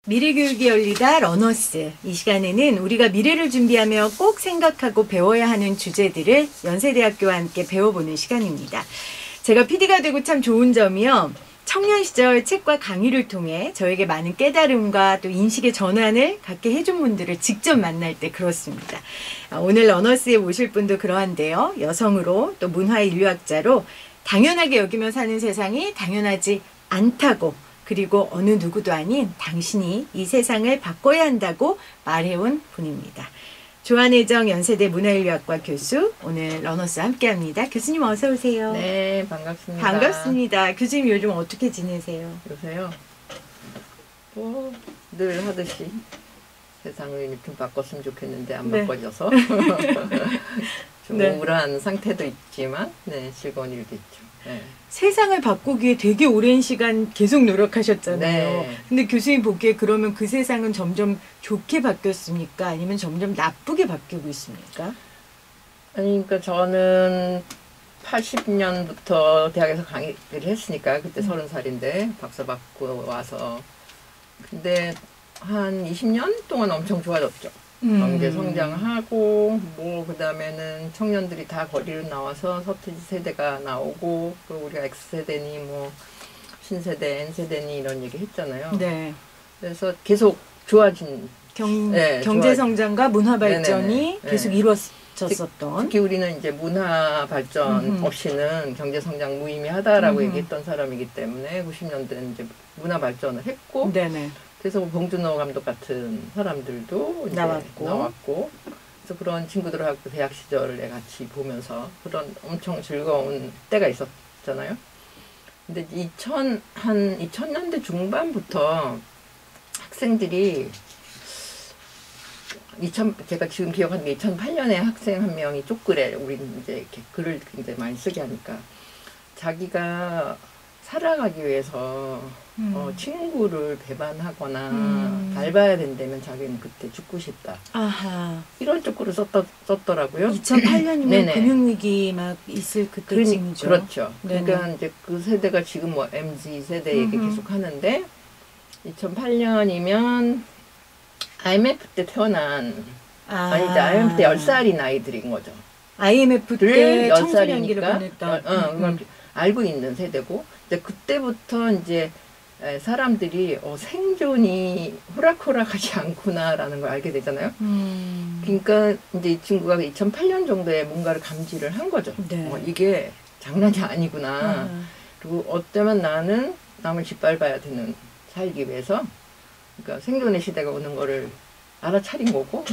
미래교육이 열리다 러너스. 이 시간에는 우리가 미래를 준비하며 꼭 생각하고 배워야 하는 주제들을 연세대학교와 함께 배워보는 시간입니다. 제가 PD가 되고 참 좋은 점이요. 청년 시절 책과 강의를 통해 저에게 많은 깨달음과 또 인식의 전환을 갖게 해준 분들을 직접 만날 때 그렇습니다. 오늘 러너스에 모실 분도 그러한데요. 여성으로 또 문화인류학자로 당연하게 여기며 사는 세상이 당연하지 않다고, 그리고 어느 누구도 아닌 당신이 이 세상을 바꿔야 한다고 말해온 분입니다. 조한혜정 연세대 문화인류학과 교수, 오늘 러너스와 함께합니다. 교수님 어서 오세요. 네, 반갑습니다. 반갑습니다. 교수님 요즘 어떻게 지내세요? 요새요? 뭐 늘 하듯이 세상을 좀 바꿨으면 좋겠는데 안 네. 바꿔져서 좀 네. 우울한 상태도 있지만 즐거운 일도 있죠. 네. 세상을 바꾸기 위해 되게 오랜 시간 계속 노력하셨잖아요. 네. 근데 교수님 보기에 그러면 그 세상은 점점 좋게 바뀌었습니까? 아니면 점점 나쁘게 바뀌고 있습니까? 아니, 그러니까 저는 80년부터 대학에서 강의를 했으니까 그때 30살인데 박사 받고 와서 근데 한 20년 동안 엄청 좋아졌죠. 경제 성장하고 뭐 그다음에는 청년들이 다 거리로 나와서 서투지 세대가 나오고 또 우리가 X세대니 뭐 신세대, N세대니 이런 얘기 했잖아요. 네. 그래서 계속 좋아진 경제 성장과 문화 발전이 네네네. 계속 이루어졌었던. 특히 우리는 이제 문화 발전 없이는 경제 성장 무의미하다라고 얘기했던 사람이기 때문에 90년대는 이제 문화 발전을 했고 네네. 그래서 봉준호 감독 같은 사람들도 이제 나왔고 그래서 그런 친구들하고 대학 시절에 같이 보면서 그런 엄청 즐거운 때가 있었잖아요. 근데 2000년대 중반부터 학생들이 제가 지금 기억하는 게 2008년에 학생 한 명이 쪽글에 우리는 이제 이렇게 글을 굉장히 많이 쓰게 하니까 자기가 살아가기 위해서 친구를 배반하거나 닮아야 된다면 자기는 그때 죽고 싶다. 아하. 이런 쪽으로 썼더라고요. 2008년이면 금융위기 막 있을 그때쯤이죠. 그렇죠. 네네. 그러니까 이제 그 세대가 지금 뭐 MZ 세대 얘기 계속 하는데 2008년이면 IMF 때 태어난 이제 IMF 때 10살인 아이들인 거죠. IMF 때 10살이니까 청소년기를 보냈다. 그걸 알고 있는 세대고 이제 그때부터 이제 사람들이 생존이 호락호락하지 않구나라는 걸 알게 되잖아요. 그러니까 이제 이 친구가 2008년 정도에 뭔가를 감지를 한 거죠. 네. 이게 장난이 아니구나. 그리고 어쩌면 나는 남을 짓밟아야 되는 살기 위해서 그러니까 생존의 시대가 오는 거를 알아차린 거고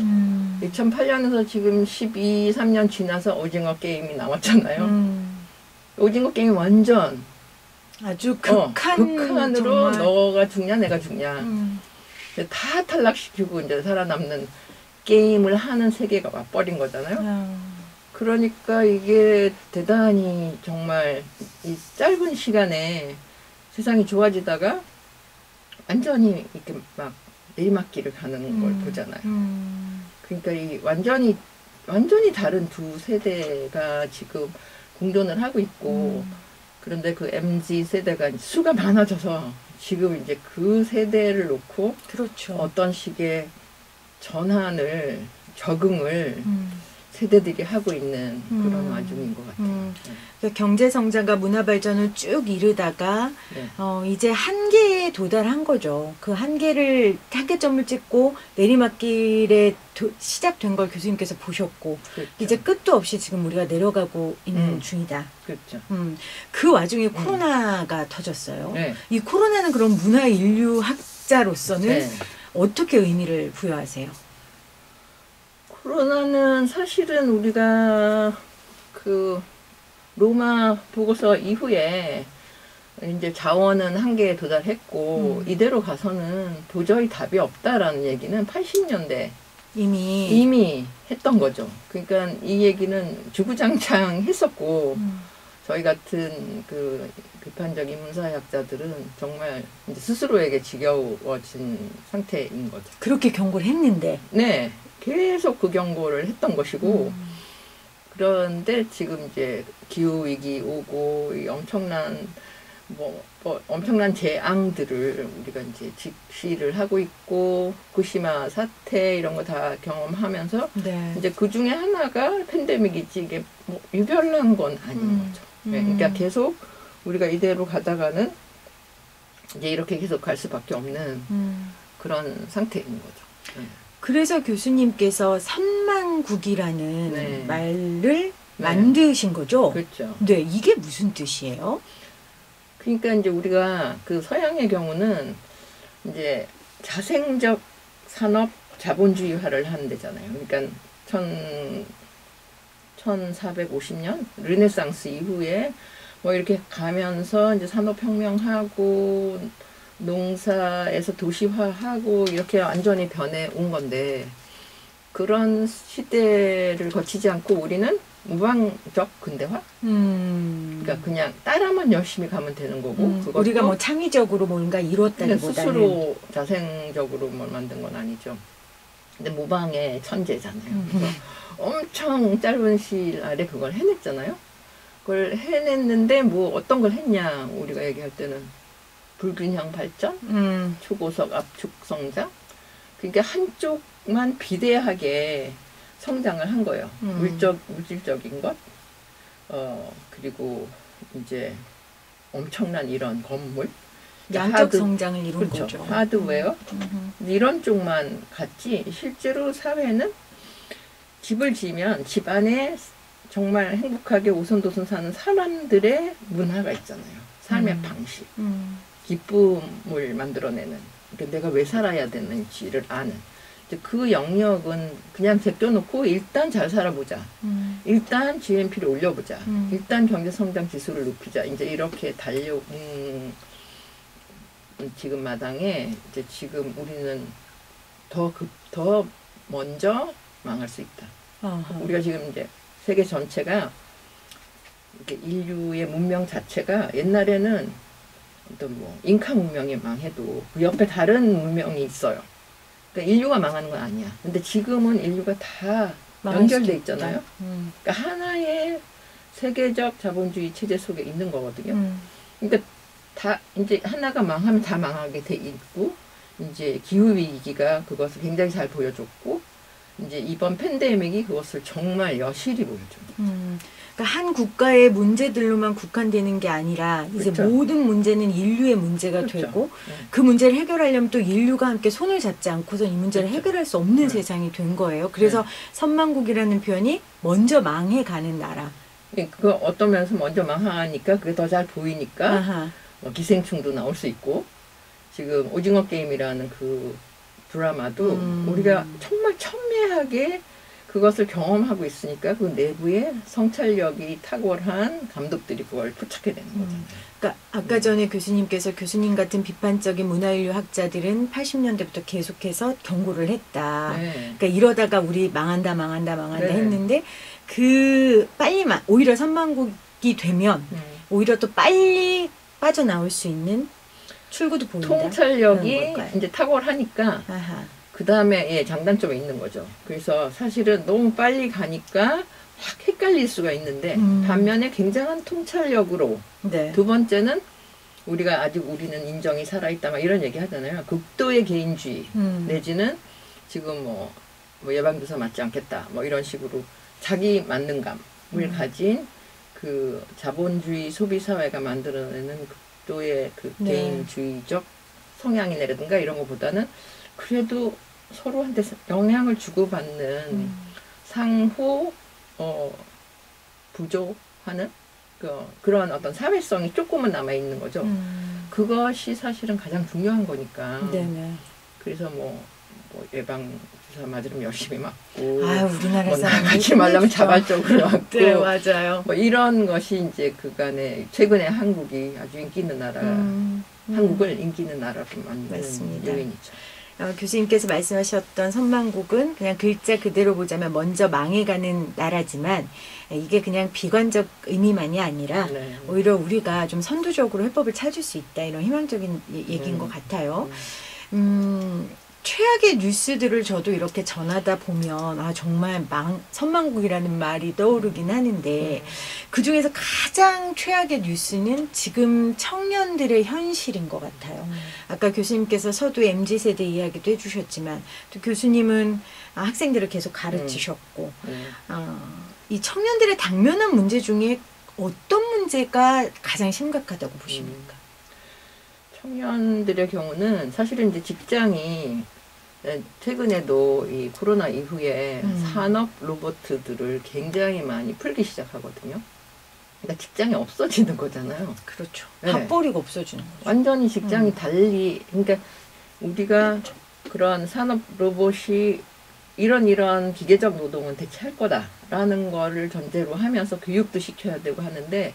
2008년에서 지금 12, 3년 지나서 오징어 게임이 나왔잖아요. 오징어 게임이 완전 아주 극한으로 정말. 너가 죽냐 내가 죽냐 다 탈락시키고 이제 살아남는 게임을 하는 세계가 와버린 거잖아요. 그러니까 이게 대단히 정말 이 짧은 시간에 세상이 좋아지다가 완전히 이렇게 막 내리막길을 가는 걸 보잖아요. 그러니까 이 완전히 다른 두 세대가 지금 공존을 하고 있고 그런데 그 MZ 세대가 수가 많아져서 지금 이제 그 세대를 놓고 그렇죠. 어떤 식의 전환을 적응을 세대들이 하고 있는 그런 와중인 것 같아요. 그러니까 경제 성장과 문화 발전을 쭉 이루다가 네. 이제 한계에 도달한 거죠. 그 한계점을 찍고 내리막길에 시작된 걸 교수님께서 보셨고 그렇죠. 이제 끝도 없이 지금 우리가 내려가고 있는 중이다. 그렇죠. 그 와중에 코로나가 터졌어요. 네. 이 코로나는 그럼 문화 인류 학자로서는 네. 어떻게 의미를 부여하세요? 코로나는 사실은 우리가 그 로마 보고서 이후에 이제 자원은 한계에 도달했고 이대로 가서는 도저히 답이 없다라는 얘기는 80년대 이미 했던 거죠. 그러니까 이 얘기는 주구장창 했었고 저희 같은 그 비판적인 문사학자들은 정말 이제 스스로에게 지겨워진 상태인 거죠. 그렇게 경고를 했는데. 네. 계속 그 경고를 했던 것이고 그런데 지금 이제 기후위기 오고 이 엄청난 뭐 엄청난 재앙들을 우리가 이제 직시를 하고 있고 후쿠시마 사태 이런 거 다 경험하면서 네. 이제 그 중에 하나가 팬데믹이지 이게 뭐 유별난 건 아닌 거죠. 네, 그러니까 계속 우리가 이대로 가다가는 이제 이렇게 계속 갈 수밖에 없는 그런 상태인 거죠. 네. 그래서 교수님께서 선망국이라는 네. 말을 만드신 거죠? 그렇죠. 네, 이게 무슨 뜻이에요? 그러니까 이제 우리가 그 서양의 경우는 이제 자생적 산업 자본주의화를 하는 데잖아요. 그러니까 1450년 르네상스 이후에 뭐 이렇게 가면서 이제 산업혁명하고 농사에서 도시화하고 이렇게 완전히 변해 온 건데 그런 시대를 거치지 않고 우리는 무방적 근대화? 그러니까 그냥 따라만 열심히 가면 되는 거고 그것도 우리가 뭐 창의적으로 뭔가 이뤘다기보다는 스스로 자생적으로 뭘 만든 건 아니죠. 근데 무방의 천재잖아요. 그래서 엄청 짧은 시일 안에 그걸 해냈잖아요. 그걸 해냈는데 뭐 어떤 걸 했냐 우리가 얘기할 때는 불균형 발전, 초고속 압축 성장. 그러니까 한쪽만 비대하게 성장을 한 거예요. 물질적인 것, 그리고 이제 엄청난 이런 건물, 양적 성장을 이룬 그렇죠. 거죠. 하드웨어 이런 쪽만 갔지 실제로 사회는 집을 지으면 집 안에 정말 행복하게 오손도손 사는 사람들의 문화가 있잖아요. 삶의 방식, 기쁨을 만들어내는. 그러니까 내가 왜 살아야 되는지를 아는. 그 영역은 그냥 제껴놓고 일단 잘 살아보자. 일단 GNP를 올려보자. 일단 경제성장 지수를 높이자. 이제 이렇게 달려온 지금 마당에 이제 지금 우리는 더 먼저 망할 수 있다. 우리가 지금 이제 세계 전체가 이렇게 인류의 문명 자체가 옛날에는 어떤 뭐 잉카 문명이 망해도 그 옆에 다른 문명이 있어요. 그러니까 인류가 망하는 건 아니야. 근데 지금은 인류가 다 연결돼 있잖아요. 그러니까 하나의 세계적 자본주의 체제 속에 있는 거거든요. 그러니까 다 이제 하나가 망하면 다 망하게 돼 있고 이제 기후 위기가 그것을 굉장히 잘 보여줬고 이제 이번 팬데믹이 그것을 정말 여실히 보여줘요. 그러니까 한 국가의 문제들로만 국한되는 게 아니라 이제 그렇죠. 모든 문제는 인류의 문제가 그렇죠. 되고 네. 그 문제를 해결하려면 또 인류가 함께 손을 잡지 않고선 이 문제를 그렇죠. 해결할 수 없는 네. 세상이 된 거예요. 그래서 네. 선망국이라는 표현이 먼저 망해가는 나라. 그 어떤 면에서 먼저 망하니까 그게 더 잘 보이니까 아하. 뭐 기생충도 나올 수 있고 지금 오징어 게임이라는 그 드라마도 우리가 정말 첨예하게 그것을 경험하고 있으니까 그 내부에 성찰력이 탁월한 감독들이 그걸 포착해내는 거잖아요. 그러니까 아까 전에 교수님께서 교수님 같은 비판적인 문화인류 학자들은 80년대부터 계속해서 경고를 했다. 네. 그러니까 이러다가 우리 망한다 네. 했는데 그 빨리만 오히려 선망국이 되면 오히려 또 빨리 빠져나올 수 있는 출구도 보인다. 통찰력이 이제 탁월하니까 아하. 그 다음에 장단점이 있는 거죠. 그래서 사실은 너무 빨리 가니까 확 헷갈릴 수가 있는데 반면에 굉장한 통찰력으로 네. 두 번째는 우리가 아직 우리는 인정이 살아있다 막 이런 얘기 하잖아요. 극도의 개인주의 내지는 지금 뭐 예방주사 맞지 않겠다 뭐 이런 식으로 자기 만능감을 가진 그 자본주의 소비사회가 만들어내는 극도의 그 네. 개인주의적 성향이라든가 이런 것보다는 그래도 서로한테 영향을 주고받는 상호 부조하는 그런 어떤 사회성이 조금은 남아있는 거죠. 그것이 사실은 가장 중요한 거니까. 네네. 그래서 뭐 예방주사 맞으면 열심히 맞고 우리나라 뭐 사람들 나가지 말라면 자발적으로 맞고 네, 맞아요. 뭐 이런 것이 이제 그간에 최근에 한국이 아주 인기 있는 나라 한국을 인기 있는 나라로 만드는 맞습니다. 요인이죠. 교수님께서 말씀하셨던 선망국은 그냥 글자 그대로 보자면 먼저 망해가는 나라지만 이게 그냥 비관적 의미만이 아니라 네. 오히려 우리가 좀 선두적으로 해법을 찾을 수 있다 이런 희망적인 얘기인 것 같아요. 최악의 최악의 뉴스들을 저도 이렇게 전하다 보면 정말 선망국이라는 말이 떠오르긴 하는데 그중에서 가장 최악의 뉴스는 지금 청년들의 현실인 것 같아요. 아까 교수님께서 서두 MZ세대 이야기도 해주셨지만 또 교수님은 학생들을 계속 가르치셨고 이 청년들의 당면한 문제 중에 어떤 문제가 가장 심각하다고 보십니까? 청년들의 경우는 사실은 이제 직장이 최근에도 이 코로나 이후에 산업 로봇들을 굉장히 많이 풀기 시작하거든요. 그러니까 직장이 없어지는 거잖아요. 그렇죠. 네. 밥벌이가 없어지는 거죠. 완전히 직장이 달리, 그러니까 우리가 그런 산업 로봇이 이런 기계적 노동은 대체할 거다라는 거를 전제로 하면서 교육도 시켜야 되고 하는데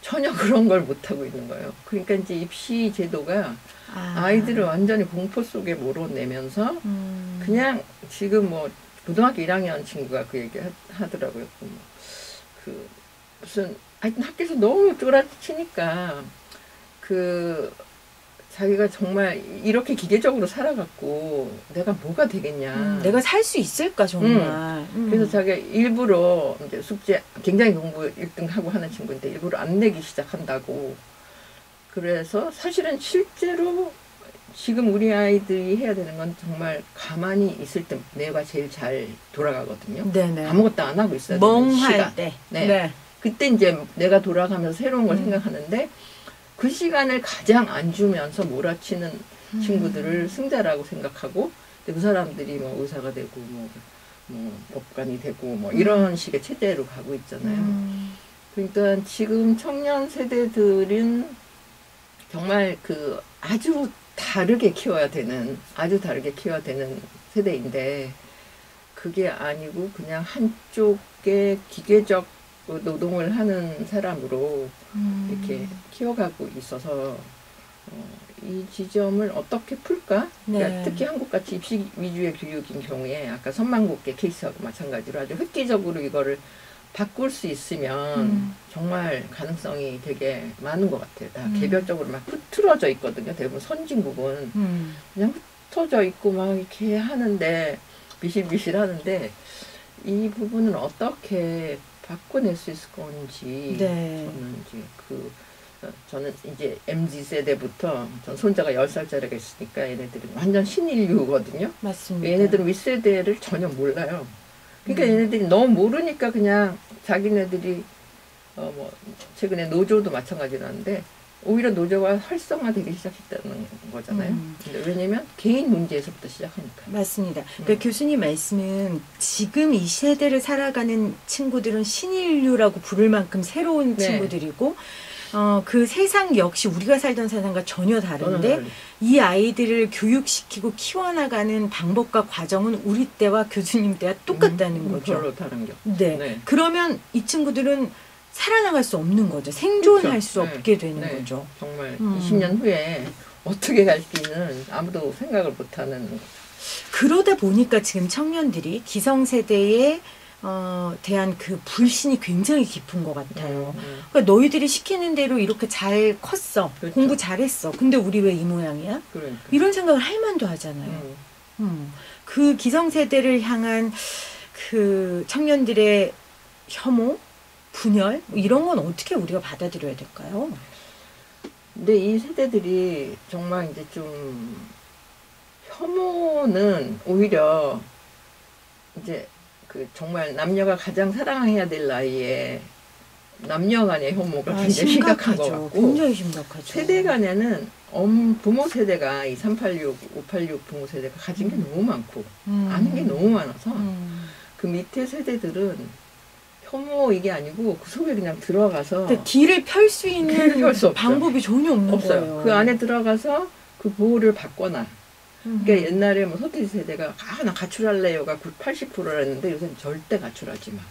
전혀 그런 걸 못하고 있는 거예요. 그러니까 이제 입시 제도가 아이들을 완전히 공포 속에 몰아내면서 그냥 지금 뭐 고등학교 1학년 친구가 그 얘기 하더라고요. 그 무슨 하여튼 학교에서 너무 쪼라치니까 자기가 정말 이렇게 기계적으로 살아갖고 내가 뭐가 되겠냐. 내가 살 수 있을까 정말. 그래서 자기가 일부러 이제 숙제 굉장히 공부 1등하고 하는 친구인데 일부러 안 내기 시작한다고. 그래서 사실은 실제로 지금 우리 아이들이 해야 되는 건 정말 가만히 있을 때 뇌가 제일 잘 돌아가거든요. 네네. 아무것도 안 하고 있어야 되는 시간. 멍할 때. 네. 그때 이제 내가 돌아가면서 새로운 걸 생각하는데 그 시간을 가장 안 주면서 몰아치는 친구들을 승자라고 생각하고 그 사람들이 뭐 의사가 되고 뭐 법관이 되고 뭐 이런 식의 체제로 가고 있잖아요. 그러니까 지금 청년 세대들은 정말 아주 다르게 키워야 되는 세대인데 그게 아니고 그냥 한쪽에 기계적 노동을 하는 사람으로 이렇게 키워가고 있어서 이 지점을 어떻게 풀까? 네. 그러니까 특히 한국같이 입시 위주의 교육인 경우에 아까 선망국계 케이스하고 마찬가지로 아주 획기적으로 이거를 바꿀 수 있으면 정말 가능성이 되게 많은 것 같아요. 다 개별적으로 막 흐트러져 있거든요. 대부분 선진국은 그냥 흩어져 있고 막 이렇게 하는데 비실비실 하는데 이 부분은 어떻게 바꿔낼 수 있을 건지 네. 저는 이제 MZ 세대부터 전 손자가 10살짜리가 있으니까 얘네들은 완전 신인류거든요. 맞습니다. 얘네들은 윗세대를 전혀 몰라요. 그러니까 얘네들이 너무 모르니까 그냥 자기네들이 뭐 최근에 노조도 마찬가지라는데 오히려 노조가 활성화되기 시작했다는 거잖아요. 근데 왜냐면 개인 문제에서부터 시작하니까. 맞습니다. 그러니까 교수님 말씀은 지금 이 세대를 살아가는 친구들은 신인류라고 부를 만큼 새로운 네. 친구들이고 그 세상 역시 우리가 살던 세상과 전혀 다른데 이 아이들을 교육시키고 키워나가는 방법과 과정은 우리 때와 교수님 때와 똑같다는 거죠. 별로 다른 게. 네. 네. 그러면 이 친구들은 살아나갈 수 없는 거죠. 생존할 그렇죠. 수 없게 되는 거죠. 정말 20년 후에 어떻게 갈지는 아무도 생각을 못하는 거죠. 그러다 보니까 지금 청년들이 기성세대에 대한 그 불신이 굉장히 깊은 것 같아요. 그러니까 너희들이 시키는 대로 이렇게 잘 컸어. 그렇죠. 공부 잘했어. 근데 우리 왜 이 모양이야? 그러니까. 이런 생각을 할 만도 하잖아요. 그 기성세대를 향한 그 청년들의 혐오, 분열 이런 건 어떻게 우리가 받아들여야 될까요? 근데 이 세대들이 정말 이제 좀 혐오는 오히려 이제 정말 남녀가 가장 사랑해야 될 나이에 남녀 간의 혐오가 굉장히 심각한 것 같고 굉장히 심각하죠. 세대 간에는 부모 세대가 이 386, 586 부모 세대가 가진 게 너무 많고 아는 게 너무 많아서 그 밑에 세대들은 혐오 이게 아니고 그 속에 그냥 들어가서 길을 펼 수 있는 펼 수 없죠. 방법이 전혀 없는 없어요. 거예요. 그 안에 들어가서 그 보호를 받거나 그러니까 옛날에 뭐 서태지 세대가 나 가출할래요가 80%였는데 요새는 절대 가출하지 마.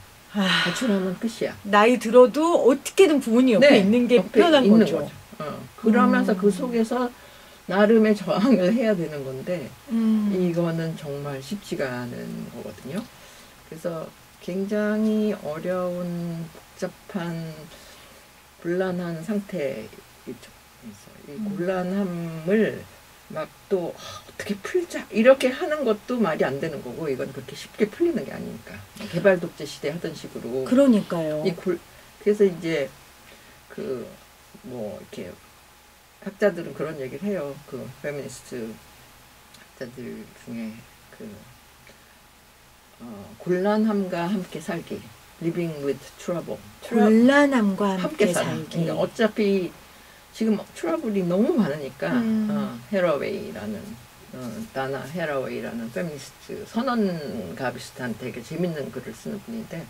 가출하면 끝이야. 나이 들어도 어떻게든 부모님 옆에 있는 게 편한 거죠. 그러면서 그 속에서 나름의 저항을 해야 되는 건데 이거는 정말 쉽지가 않은 거거든요. 그래서 굉장히 어려운 복잡한 곤란한 상태이죠. 이 곤란함을 막 또 어떻게 풀자 이렇게 하는 것도 말이 안 되는 거고 이건 그렇게 쉽게 풀리는 게 아니니까 개발 독재 시대 하던 식으로 그러니까요. 그래서 이제 그 뭐 이렇게 학자들은 그런 얘기를 해요. 그 페미니스트 학자들 중에 그 곤란함과 함께 살기, living with trouble. 곤란함과 함께 살아. 살기. 그러니까 어차피 지금 트러블이 너무 많으니까 헤러웨이라는 다나 헤러웨이라는 페미니스트 선언가 비슷한 되게 재밌는 글을 쓰는 분인데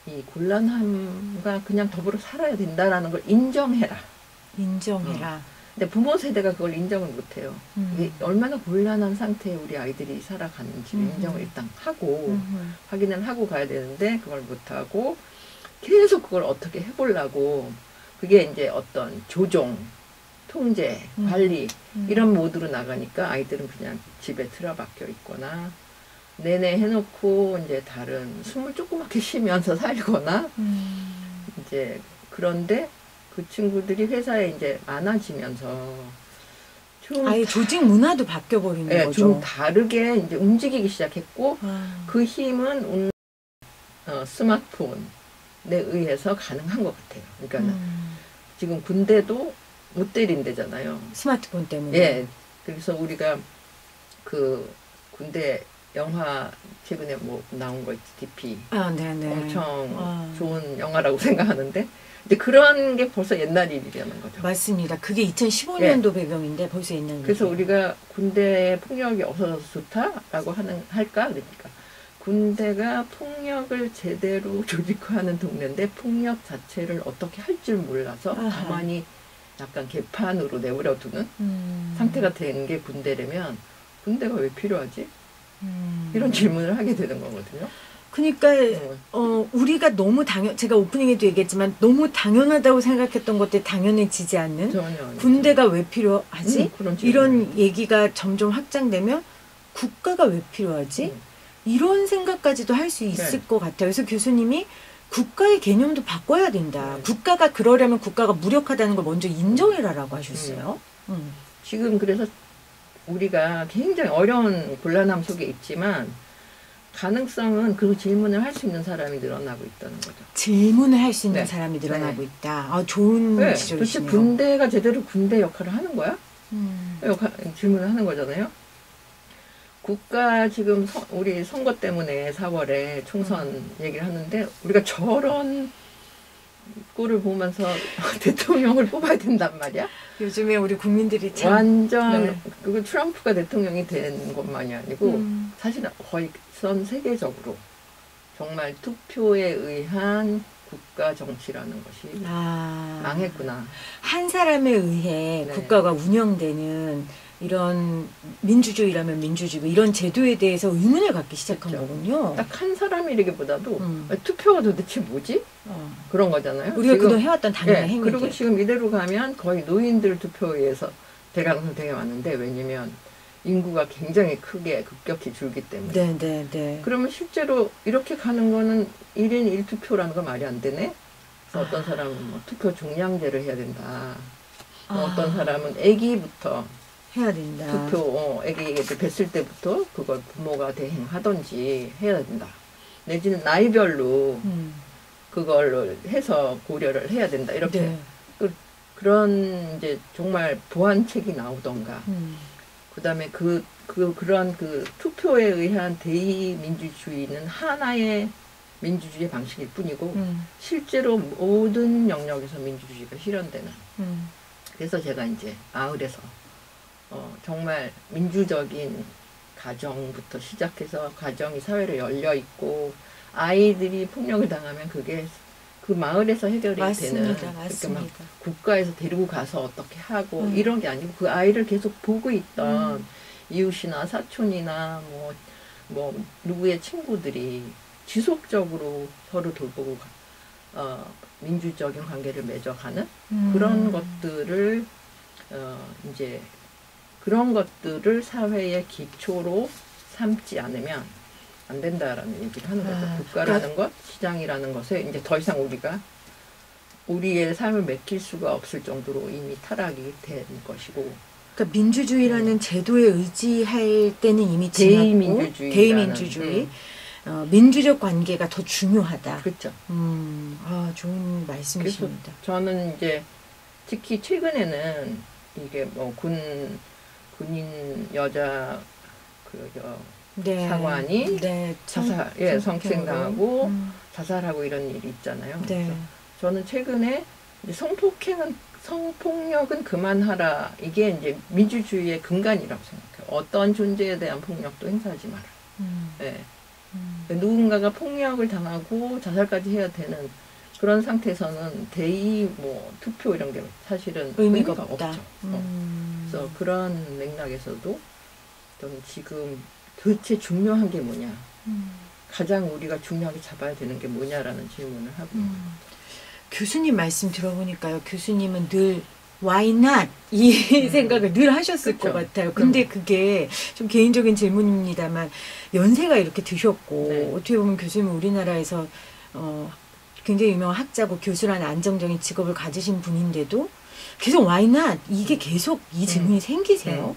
이 곤란함과 그냥 더불어 살아야 된다라는 걸 인정해라. 인정해라. 근데 부모 세대가 그걸 인정을 못해요. 이게 얼마나 곤란한 상태에 우리 아이들이 살아가는지 인정을 일단 하고 확인을 하고 가야 되는데 그걸 못하고 계속 그걸 어떻게 해보려고 그게 이제 어떤 조종, 통제, 관리 이런 모드로 나가니까 아이들은 그냥 집에 틀어박혀 있거나 내내 해놓고 이제 다른 숨을 조그맣게 쉬면서 살거나 이제 그런데 그 친구들이 회사에 이제 많아지면서 좀 아예 조직 문화도 바뀌어 버리는 네, 거죠. 좀 다르게 이제 움직이기 시작했고 그 힘은 스마트폰에 의해서 가능한 것 같아요. 그러니까 지금 군대도 못 때린대잖아요. 스마트폰 때문에. 예. 그래서 우리가 그 군대 영화 최근에 뭐 나온 거 있지, DP. 네네. 엄청 좋은 영화라고 생각하는데 근데 그런 게 벌써 옛날 일이라는 거죠. 맞습니다. 그게 2015년도 배경인데 벌써 옛날 일이에요. 그래서 우리가 군대에 폭력이 없어서 좋다라고 할까? 그러니까 군대가 폭력을 제대로 조직화하는 동네인데 폭력 자체를 어떻게 할 줄 몰라서 가만히 약간 개판으로 내버려두는 상태가 된 게 군대라면 군대가 왜 필요하지? 이런 질문을 하게 되는 거거든요. 그러니까 우리가 너무 제가 오프닝에도 얘기했지만 너무 당연하다고 생각했던 것들이 당연해지지 않는 전혀 군대가 왜 필요하지? 이런 질문. 얘기가 점점 확장되면 국가가 왜 필요하지? 이런 생각까지도 할 수 있을 것 같아요. 그래서 교수님이 국가의 개념도 바꿔야 된다. 국가가 그러려면 국가가 무력하다는 걸 먼저 인정해라라고 하셨어요. 지금 그래서 우리가 굉장히 어려운 곤란함 속에 있지만 가능성은 그 질문을 할 수 있는 사람이 늘어나고 있다는 거죠. 질문을 할 수 있는 사람이 늘어나고 있다. 좋은 지적이시네요. 도대체 군대가 제대로 군대 역할을 하는 거야? 질문을 하는 거잖아요. 국가 지금 우리 선거 때문에 4월에 총선 얘기를 하는데 우리가 저런 꼴을 보면서 대통령을 뽑아야 된단 말이야? 요즘에 우리 국민들이 참 완전 그거 트럼프가 대통령이 된 것만이 아니고 사실은 거의 전 세계적으로 정말 투표에 의한 국가 정치라는 것이 망했구나. 한 사람에 의해 국가가 운영되는 이런 민주주의라면 민주주의 이런 제도에 대해서 의문을 갖기 시작한 거군요. 딱 한 사람이라기보다도 투표가 도대체 뭐지? 그런 거잖아요. 우리가 그동안 해왔던 당연한 행위들. 그리고 지금 이대로 가면 거의 노인들 투표에 의해서 대가능성 되게 많은데 왜냐면 인구가 굉장히 크게 급격히 줄기 때문에. 네. 그러면 실제로 이렇게 가는 거는 1인 1투표라는 거 말이 안 되네? 그래서 어떤 사람은 뭐 투표 종량제를 해야 된다. 어떤 사람은 아기부터 해야 된다. 투표, 아기를 뵀을 때부터 그걸 부모가 대행하든지 해야 된다. 내지는 나이별로 그걸 해서 고려를 해야 된다. 이렇게. 그런 이제 정말 보완책이 나오던가. 그다음에 그런 투표에 의한 대의민주주의는 하나의 민주주의 방식일 뿐이고 실제로 모든 영역에서 민주주의가 실현되는. 그래서 제가 이제 마을에서 정말 민주적인 가정부터 시작해서 가정이 사회로 열려 있고 아이들이 폭력을 당하면 그게 그 마을에서 해결이 되는 그러니까 막 국가에서 데리고 가서 어떻게 하고 이런 게 아니고 그 아이를 계속 보고 있던 이웃이나 사촌이나 뭐 누구의 친구들이 지속적으로 서로 돌보고 민주적인 관계를 맺어가는 그런 것들을 이제 그런 것들을 사회의 기초로 삼지 않으면 안 된다라는 얘기를 하는 거죠. 국가라는 것, 시장이라는 것에 이제 더 이상 우리가 우리의 삶을 맡길 수가 없을 정도로 이미 타락이 된 것이고 그러니까 민주주의라는 제도에 의지할 때는 이미 지났고 대의민주주의, 민주적 관계가 더 중요하다. 그렇죠. 좋은 말씀이십니다. 저는 이제 특히 최근에는 이게 뭐 군인 여자 네. 사관이 네. 성폭행당하고 자살하고 이런 일이 있잖아요. 네. 그래서 저는 최근에 이제 성폭력은 그만하라. 이게 이제 민주주의의 근간이라고 생각해요. 어떤 존재에 대한 폭력도 행사하지 마라. 네. 누군가가 폭력을 당하고 자살까지 해야 되는 그런 상태에서는 대의 뭐 투표 이런 게 사실은 의미가 없죠. 그래서 그런 맥락에서도 저는 지금 도대체 중요한 게 뭐냐, 가장 우리가 중요하게 잡아야 되는 게 뭐냐라는 질문을 하고 교수님 말씀 들어보니까요. 교수님은 늘 why not 이 생각을 늘 하셨을 그쵸. 것 같아요. 근데 그게 좀 개인적인 질문입니다만 연세가 이렇게 드셨고 네. 어떻게 보면 교수님은 우리나라에서 굉장히 유명한 학자고 교수라는 안정적인 직업을 가지신 분인데도 계속 why not 이게 계속 이 질문이 생기세요?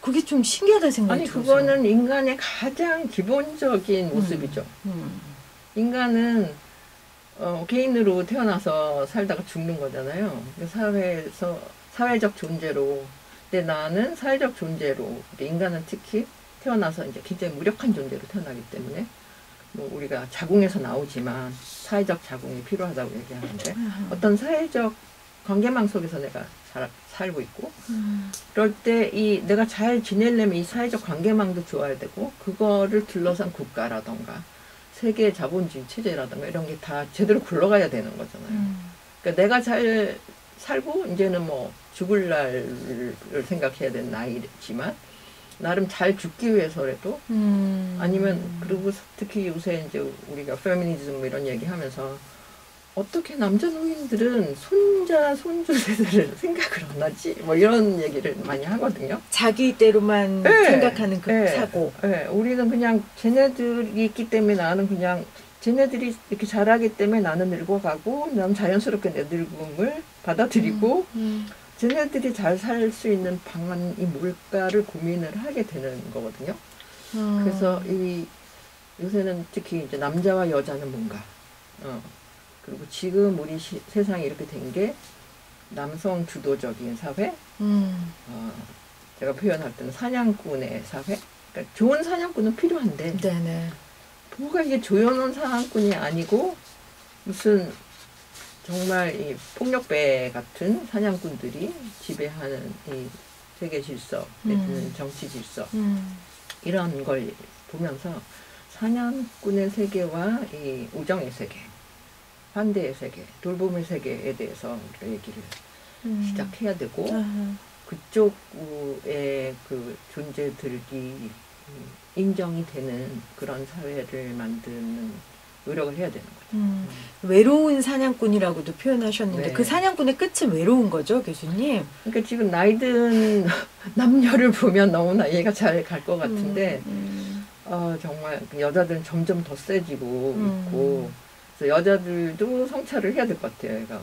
그게 좀 신기하다 생각이 들어서. 그거는 인간의 가장 기본적인 모습이죠. 인간은 개인으로 태어나서 살다가 죽는 거잖아요. 사회에서 사회적 존재로. 근데 나는 사회적 존재로. 인간은 특히 태어나서 이제 굉장히 무력한 존재로 태어나기 때문에 뭐 우리가 자궁에서 나오지만 사회적 자궁이 필요하다고 얘기하는데 어떤 사회적 관계망 속에서 내가 살고 있고 그럴 때 이 내가 잘 지내려면 이 사회적 관계망도 좋아야 되고 그거를 둘러싼 국가라던가 세계 자본주의 체제라던가 이런 게 다 제대로 굴러가야 되는 거잖아요. 그러니까 내가 잘 살고 이제는 뭐 죽을 날을 생각해야 되는 나이지만 나름 잘 죽기 위해서라도 아니면 그리고 특히 요새 이제 우리가 페미니즘 이런 얘기하면서 어떻게 남자 노인들은 손자 손주 세대를 생각을 안 하지? 뭐 이런 얘기를 많이 하거든요. 자기대로만 생각하는 그 사고. 우리는 그냥 쟤네들이 있기 때문에 나는 그냥 쟤네들이 이렇게 잘하기 때문에 나는 늙어가고 난 자연스럽게 내 늙음을 받아들이고 쟤네들이 잘 살 수 있는 방안이 뭘까를 고민을 하게 되는 거거든요. 그래서 요새는 특히 이제 남자와 여자는 뭔가 그리고 지금 우리 세상이 이렇게 된 게 남성 주도적인 사회, 제가 표현할 때는 사냥꾼의 사회. 그러니까 좋은 사냥꾼은 필요한데, 네네. 뭐가 이게 조연한 사냥꾼이 아니고 무슨 정말 이 폭력배 같은 사냥꾼들이 지배하는 이 세계 질서, 내지는 정치 질서 이런 걸 보면서 사냥꾼의 세계와 이 우정의 세계. 환대의 세계, 돌봄의 세계에 대해서 우리가 얘기를 시작해야 되고 그쪽의 그 존재들이 인정이 되는 그런 사회를 만드는 노력을 해야 되는 거죠. 외로운 사냥꾼이라고도 표현하셨는데 네. 그 사냥꾼의 끝은 외로운 거죠, 교수님? 그러니까 지금 나이든 남녀를 보면 너무나 이해가 잘 갈 것 같은데 정말 여자들은 점점 더 세지고 있고 여자들도 성찰을 해야 될 것 같아요. 얘가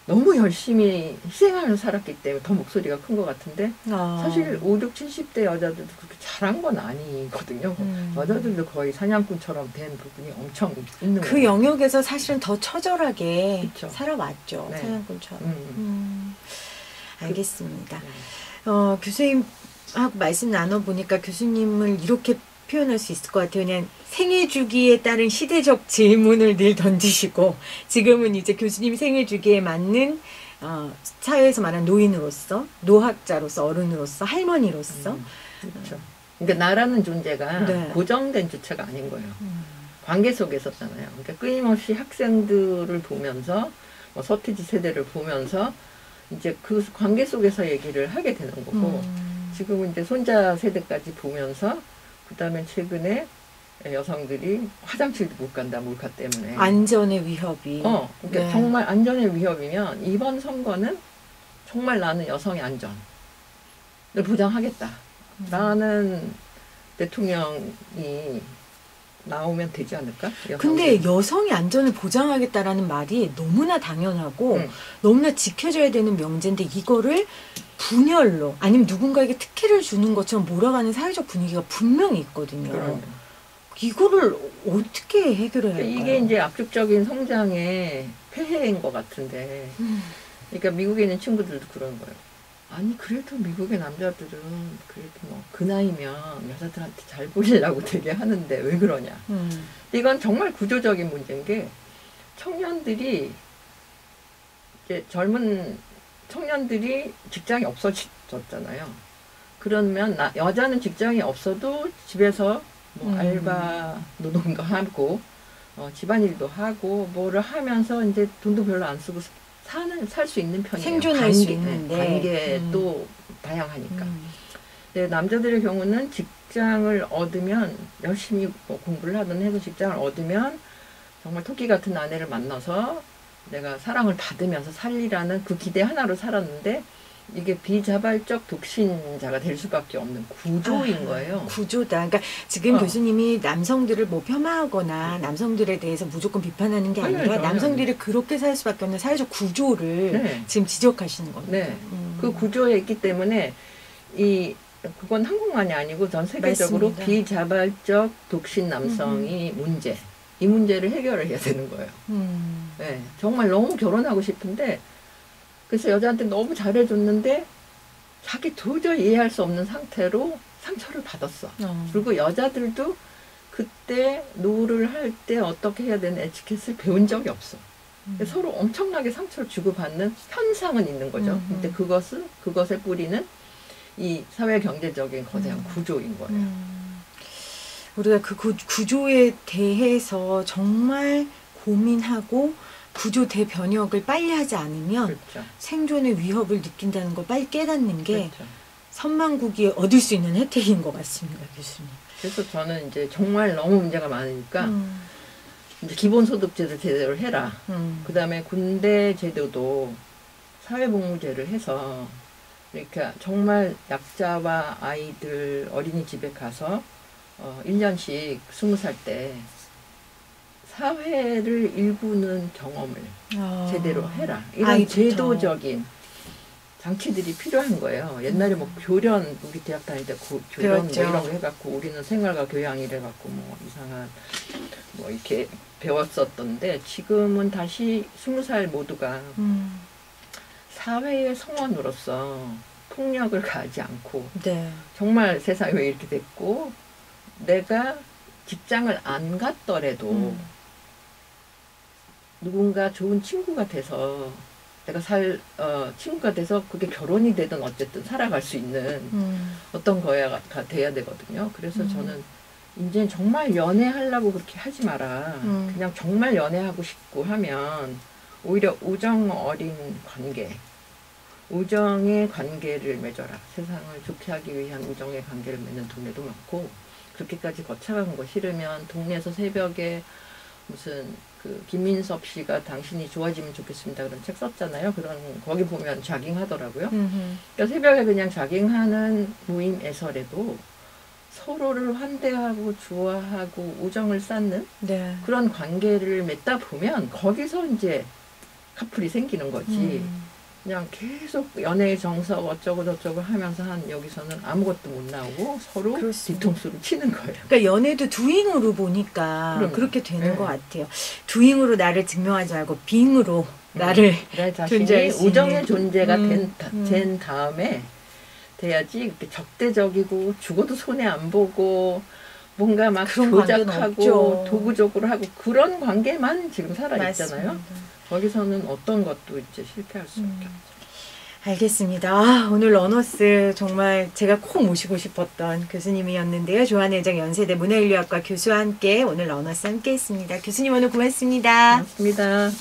너무 열심히 희생하면서 살았기 때문에 더 목소리가 큰 것 같은데 사실 5, 6, 70대 여자들도 그렇게 잘한 건 아니거든요. 여자들도 거의 사냥꾼처럼 된 부분이 엄청 있는 그 영역에서 사실은 더 처절하게 그쵸. 살아왔죠. 네. 사냥꾼처럼. 알겠습니다. 교수님하고 말씀 나눠보니까 교수님을 이렇게 표현할 수 있을 것 같아요. 그냥 생애 주기에 따른 시대적 질문을 늘 던지시고 지금은 이제 교수님 생애 주기에 맞는 사회에서 말하는 노인으로서, 노학자로서, 어른으로서, 할머니로서. 그렇죠. 그러니까 나라는 존재가 네. 고정된 주체가 아닌 거예요. 관계 속에 있었잖아요. 그러니까 끊임없이 학생들을 보면서 뭐 서태지 세대를 보면서 이제 그 관계 속에서 얘기를 하게 되는 거고 지금은 이제 손자 세대까지 보면서 그 다음에 최근에 여성들이 화장실도 못 간다, 몰카 때문에. 안전의 위협이. 그러니까 네. 정말 안전의 위협이면 이번 선거는 정말 나는 여성의 안전을 보장하겠다. 라는 대통령이 나오면 되지 않을까? 근데 여성의 안전을 보장하겠다라는 말이 너무나 당연하고 응. 너무나 지켜져야 되는 명제인데 이거를 분열로 아니면 누군가에게 특혜를 주는 것처럼 몰아가는 사회적 분위기가 분명히 있거든요. 그러면. 이거를 어떻게 해결해야 할까요? 이게 이제 압축적인 성장의 폐해인 것 같은데 그러니까 미국에 있는 친구들도 그런 거예요. 아니 그래도 미국의 남자들은 그래도 뭐 그 나이면 여자들한테 잘 보이려고 되게 하는데 왜 그러냐. 이건 정말 구조적인 문제인 게 청년들이 이제 젊은 청년들이 직장이 없어졌잖아요. 그러면 여자는 직장이 없어도 집에서 뭐 알바 노동도 하고 집안일도 하고 뭐를 하면서 이제 돈도 별로 안 쓰고 살 수 있는 편이에요. 생존할 수 있는데 관계도 다양하니까. 근데 남자들의 경우는 직장을 얻으면 열심히 뭐 공부를 하든 해서 직장을 얻으면 정말 토끼 같은 아내를 만나서 내가 사랑을 받으면서 살리라는 그 기대 하나로 살았는데 이게 비자발적 독신자가 될 수밖에 없는 구조인 거예요. 구조다. 그러니까 지금 교수님이 남성들을 뭐 폄하하거나 남성들에 대해서 무조건 비판하는 게 아니라 남성들이 그렇게 살 수밖에 없는 사회적 구조를 지금 지적하시는 겁니다. 네. 그 구조에 있기 때문에 그건 한국만이 아니고 전 세계적으로 맞습니다. 비자발적 독신 남성이 문제. 이 문제를 해결을 해야 되는 거예요. 네. 정말 너무 결혼하고 싶은데 그래서 여자한테 너무 잘해줬는데 자기 도저히 이해할 수 없는 상태로 상처를 받았어. 그리고 여자들도 그때 노를 할 때 어떻게 해야 되는 에티켓을 배운 적이 없어. 서로 엄청나게 상처를 주고받는 현상은 있는 거죠. 근데 그것의 뿌리는 이 사회 경제적인 거대한 구조인 거예요. 우리가 그 구조에 대해서 정말 고민하고 구조 대변혁을 빨리 하지 않으면 그렇죠. 생존의 위협을 느낀다는 걸 빨리 깨닫는 게 그렇죠. 선망국이 얻을 수 있는 혜택인 것 같습니다, 교수님. 그래서 저는 이제 정말 너무 문제가 많으니까 이제 기본소득제도 제대로 해라. 그 다음에 군대 제도도 사회복무제를 해서 그러니까 정말 약자와 아이들 어린이집에 가서 1년씩 20살 때 사회를 일구는 경험을 제대로 해라. 이런 아이부터. 제도적인 장치들이 필요한 거예요. 옛날에 뭐 교련, 우리 대학 다닐 때 교련 뭐 그렇죠. 이런 거 해갖고 우리는 생활과 교양 이래갖고 뭐 이상한 뭐 이렇게 배웠었던데 지금은 다시 20살 모두가 사회의 성원으로서 폭력을 가하지 않고 네. 정말 세상이 왜 이렇게 됐고 내가 직장을 안 갔더라도 누군가 좋은 친구가 돼서 내가 친구가 돼서 그게 결혼이 되든 어쨌든 살아갈 수 있는 어떤 거야가 돼야 되거든요. 그래서 저는 이제 정말 연애하려고 그렇게 하지 마라. 그냥 정말 연애하고 싶고 하면 오히려 우정 어린 관계, 우정의 관계를 맺어라. 세상을 좋게 하기 위한 우정의 관계를 맺는 동네도 많고 그렇게까지 거창한 거 싫으면 동네에서 새벽에 무슨 그 김민섭 씨가 당신이 좋아지면 좋겠습니다 그런 책 썼잖아요. 거기 보면 자깅하더라고요. 그러니까 새벽에 그냥 자깅하는 모임에서라도 서로를 환대하고 좋아하고 우정을 쌓는 네. 그런 관계를 맺다 보면 거기서 이제 커플이 생기는 거지. 그냥 계속 연애의 정석 어쩌고 저쩌고 하면서 여기서는 아무것도 못 나오고 서로 그렇습니다. 뒤통수를 치는 거예요. 그러니까 연애도 두잉으로 보니까 그럼요. 그렇게 되는 네. 것 같아요. 두잉으로 나를 증명하지 말고 빙으로 나를 내 자신이 존재할 수 우정의 있는. 존재가 된 다음에 돼야지 이렇게 적대적이고 죽어도 손해 안 보고 뭔가 막 그런 관계는 조작하고 없죠. 도구적으로 하고 그런 관계만 지금 살아있잖아요. 맞습니다. 거기서는 어떤 것도 이제 실패할 수밖에 없죠. 알겠습니다. 오늘 러너스 정말 제가 꼭 모시고 싶었던 교수님이었는데요. 조한혜정 연세대 문화인류학과 교수와 함께 오늘 러너스 함께 했습니다. 교수님 오늘 고맙습니다. 고맙습니다.